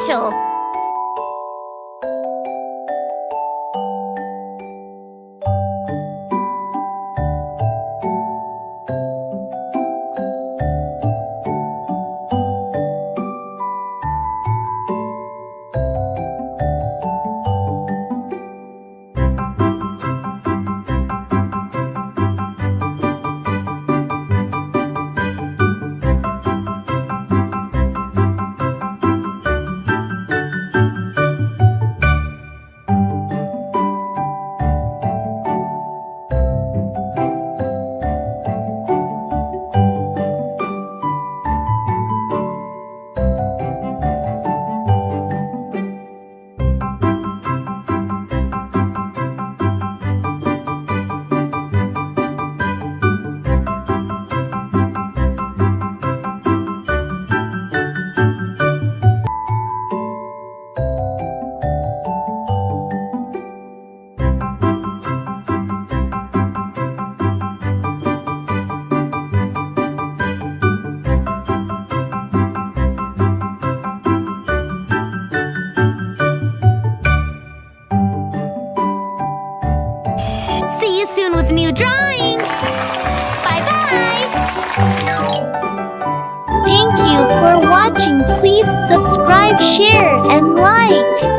special. See you soon with a new drawing. Bye-bye. Thank you for watching. Please subscribe, share, and like.